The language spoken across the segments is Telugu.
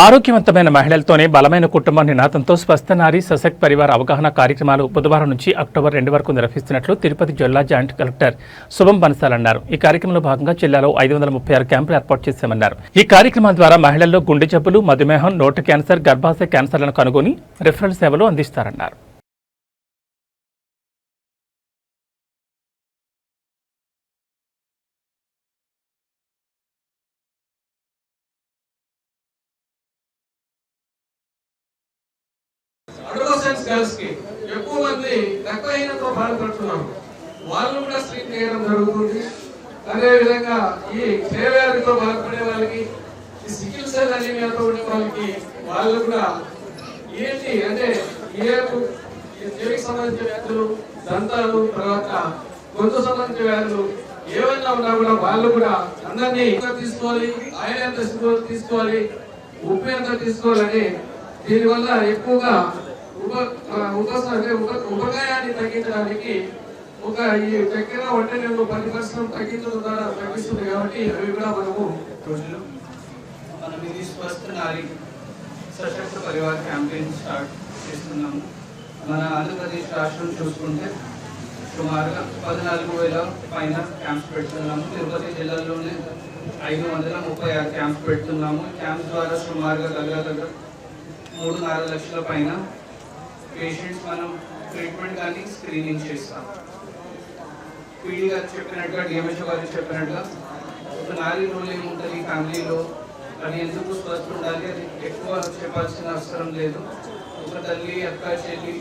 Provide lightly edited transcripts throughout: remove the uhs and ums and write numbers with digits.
ఆరోగ్యవంతమైన మహిళలతోనే బలమైన కుటుంబం నినాదంతో స్వస్థ నారీ సశక్త్ పరివార్ అవగాహన కార్యక్రమాలు బుధవారం నుంచి అక్టోబర్ 2 వరకు నిర్వహిస్తున్నట్లు తిరుపతి జిల్లా జాయింట్ కలెక్టర్ శుభం బన్సాల్ అన్నారు. ఈ కార్యక్రమంలో భాగంగా జిల్లాలో 536 క్యాంపులు ఏర్పాటు చేశామన్నారు. ఈ కార్యక్రమాల ద్వారా మహిళల్లో గుండె జబ్బులు, మధుమేహం, నోటి క్యాన్సర్, గర్భాశయ క్యాన్సర్లను కనుగొని రిఫరల్ సేవలు అందిస్తారన్నారు. అడోలసెన్స్ గర్ల్స్ కి ఎక్కువ మంది రక్తహీనతతో బాధపడుతున్నారు. వాళ్ళు కూడా స్క్రీన్ చేయడం జరుగుతుంది. అదే విధంగా ఈ క్షయవ్యాధితో బాధపడే వాళ్ళకి, ఈ సికిల్ సెల్ అనీమియాతో ఉండే వాళ్ళకి వాళ్ళు కూడా ఏంటి అంటే చెవికి సంబంధించిన వ్యాధులు, దంతాలు, తర్వాత గొంతు సంబంధించిన వ్యాధులు ఏమైనా ఉన్నా కూడా వాళ్ళు కూడా అందరినీ తీసుకోవాలి, ఆయిల్ ఎంత తీసుకోవాలి, ఉప్పు ఎంత తీసుకోవాలని దీనివల్ల ఎక్కువగా ఉపగాయాన్ని తగ్గించడానికి ఈ చక్కెర వంటని 10% తగ్గించడం ద్వారా తగ్గిస్తుంది. కాబట్టి అవి కూడా మనం ఇది స్వస్థ నారీ సశక్త పరివార్ క్యాంపెయిన్ స్టార్ట్ చేస్తున్నాము. మన ఆంధ్రప్రదేశ్ రాష్ట్రం చూసుకుంటే సుమారుగా 14,000 పైన క్యాంప్స్ పెడుతున్నాము. తిరుపతి జిల్లాలోనే 536 క్యాంప్స్ పెడుతున్నాము. క్యాంప్స్ ద్వారా సుమారుగా దగ్గర 3.5 లక్షల పైన పేషెంట్స్ మనం ట్రీట్మెంట్ కానీ స్క్రీనింగ్ చేస్తాం. పీడీ గారు చెప్పినట్టుగా, డిఎంహెచ్ఓ గారు చెప్పినట్టుగా ఒక నారీ రోల్ ఏముంటుంది ఫ్యామిలీలో, అది ఎందుకు స్వస్థ ఉండాలి అది ఎక్కువ చెప్పాల్సిన అవసరం లేదు. ఒక తల్లి, అక్క, చెల్లి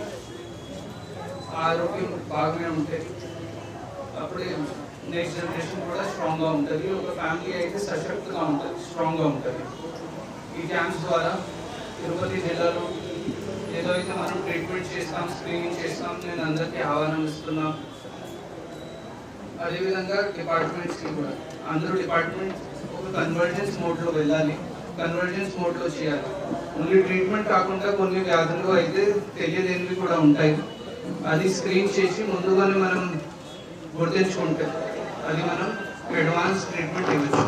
ఆరోగ్యం బాగానే ఉంటుంది, అప్పుడే నెక్స్ట్ జనరేషన్ కూడా స్ట్రాంగ్గా ఉంటుంది. ఒక ఫ్యామిలీ అయితే సశక్తిగా ఉంటుంది, స్ట్రాంగ్గా ఉంటుంది. ఈ క్యాంప్స్ ద్వారా తిరుపతి జిల్లాలో ఏదో అయితే మనం ట్రీట్మెంట్ చేస్తాం, స్క్రీనింగ్ చేస్తాం, నేను అందరికీ ఆహ్వానం ఇస్తున్నాం. అదేవిధంగా డిపార్ట్మెంట్స్కి కూడా అందరూ డిపార్ట్మెంట్ ఒక కన్వర్జెన్స్ మోడ్లో వెళ్ళాలి, కన్వర్జెన్స్ మోడ్లో చేయాలి. ఓన్లీ ట్రీట్మెంట్ కాకుండా కొన్ని వ్యాధులు అయితే తెలియలేనివి కూడా ఉంటాయి. అది స్క్రీన్ చేసి ముందుగానే మనం గుర్తించుకుంటే అది మనం అడ్వాన్స్ ట్రీట్మెంట్ ఇవ్వచ్చు.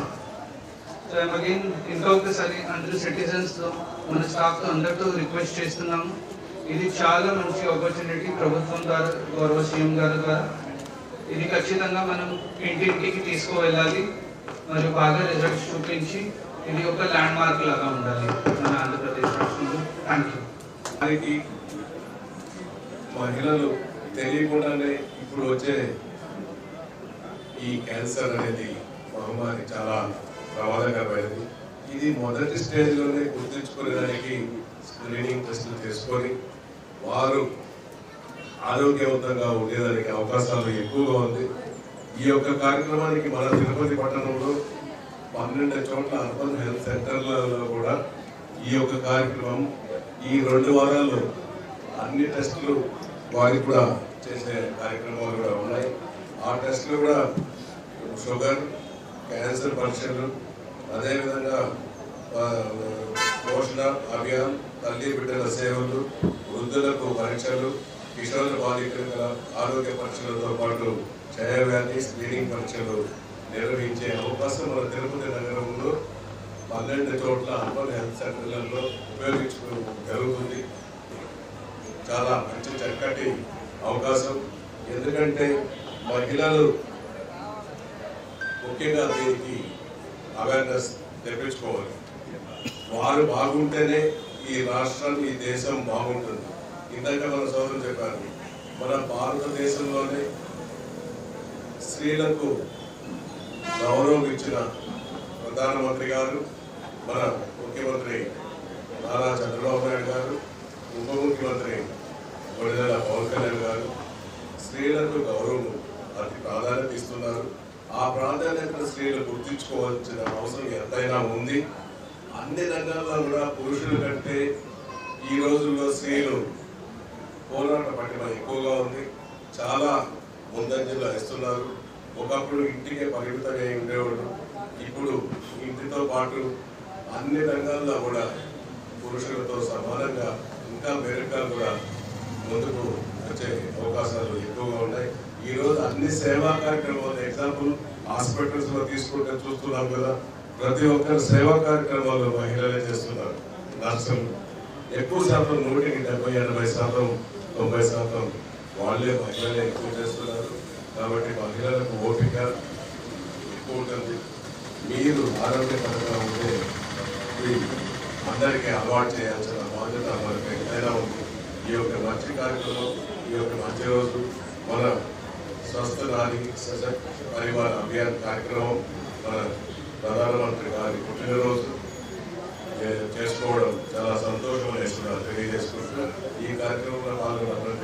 సో అగైన్ ఇంకొకసారి అందరూ సిటిజన్స్తో, మన స్టాఫ్తో అందరితో రిక్వెస్ట్ చేస్తున్నాము. ఇది చాలా మంచి ఆపర్చునిటీ ప్రభుత్వం ద్వారా, గౌరవ సీఎం గారి ద్వారా. ఇది ఖచ్చితంగా మనం ఇంటింటికి తీసుకువెళ్ళాలి మరియు బాగా రిజల్ట్స్ చూపించి ఇది ఒక ల్యాండ్ మార్క్ లాగా ఉండాలి మన ఆంధ్రప్రదేశ్ రాష్ట్రంలో. Thank you. దానికి మహిళలు తెలియకుండానే ఇప్పుడు వచ్చే ఈ క్యాన్సర్ అనేది మహమ్మారి చాలా ప్రమాదకరమైనది. ఇది మొదటి స్టేజ్లోనే గుర్తించుకునేదానికి స్క్రీనింగ్ టెస్టులు చేసుకొని వారు ఆరోగ్యవంతంగా ఉండేదానికి అవకాశాలు ఎక్కువగా ఉంది. ఈ యొక్క కార్యక్రమానికి మన తిరుపతి పట్టణంలో 12 చోట్ల అర్బన్ హెల్త్ సెంటర్లలో కూడా ఈ యొక్క కార్యక్రమం ఈ 2 వారాల్లో అన్ని టెస్టులు వారికి కూడా చేసే కార్యక్రమాలు కూడా ఉన్నాయి. ఆ టెస్టులు కూడా షుగర్, క్యాన్సర్ పరీక్షలు, అదేవిధంగా పోషణ అభియాన్, తల్లి బిడ్డల సేవలు, వృద్ధులకు పరీక్షలు, కిషోర బాలికల ఆరోగ్య పరీక్షలతో పాటు క్షయవ్యాధి స్క్రీనింగ్ పరీక్షలు నిర్వహించే అవకాశం మన తిరుపతి నగరంలో 12 చోట్ల అర్బన్ హెల్త్ సెంటర్లలో ఉపయోగించుకోవడం జరుగుతుంది. చాలా మంచి చక్కటి అవకాశం. ఎందుకంటే మహిళలు ముఖ్యంగా దీనికి అవేర్నెస్ తెప్పించుకోవాలి. వారు బాగుంటేనే ఈ రాష్ట్రం, ఈ దేశం బాగుంటుంది. ఇందాక మన సోదరులు చెప్పారు, మన భారతదేశంలోనే స్త్రీలకు గౌరవం ఇచ్చిన ప్రధానమంత్రి గారు, మన ముఖ్యమంత్రి నారా చంద్రబాబు నాయుడు గారు, ఉప ముఖ్యమంత్రి కొణిదెల పవన్ కళ్యాణ్ గారు స్త్రీలకు గౌరవం అతి ప్రాధాన్యత ఇస్తున్నారు. ఆ ప్రాధాన్యతను స్త్రీలు గుర్తించుకోవాల్సిన అవసరం ఎంతైనా ఉంది. అన్ని రంగాల్లో కూడా పురుషుల కంటే ఈ రోజుల్లో స్త్రీలు పోరాట పట్టిన ఎక్కువగా ఉంది. చాలా ముందంజలో ఇస్తున్నారు. ఒకప్పుడు ఇంటికే పరిమితమై ఉండేవాడు, ఇప్పుడు ఇంటితో పాటు అన్ని రంగాల్లో కూడా పురుషులతో సమానంగా ఇంకా మెరుగ్గా కూడా ముందుకు వచ్చే అవకాశాలు ఎక్కువగా ఉన్నాయి. ఈరోజు అన్ని సేవా కార్యక్రమాలు, ఎగ్జాంపుల్ హాస్పిటల్స్లో తీసుకుంటే చూస్తున్నాం కదా, ప్రతి ఒక్కరు సేవా కార్యక్రమాలు మహిళలే చేస్తున్నారు. నర్సులు ఎక్కువ శాతం 170-80%, 90% వాళ్ళే మహిళలే ఎక్కువ చేస్తున్నారు. కాబట్టి మహిళలకు ఓపిక ఎక్కువ ఉంటుంది. మీరు ఆరోగ్యపరంగా ఉంటే అందరికీ అలవాటు చేయాల్సిన బాధ్యత మనకు ఎంతైనా ఉంది. ఈ యొక్క మంచి కార్యక్రమం, ఈ యొక్క మంచి రోజు మన స్వస్థ నారీ సశక్త పరివార అభియాన్ కార్యక్రమం మన ప్రధానమంత్రి గారి పుట్టినరోజు చేసుకోవడం చాలా సంతోషం వేస్తున్నారు తెలియజేసుకుంటున్నారు. ఈ కార్యక్రమంలో పాల్గొన్న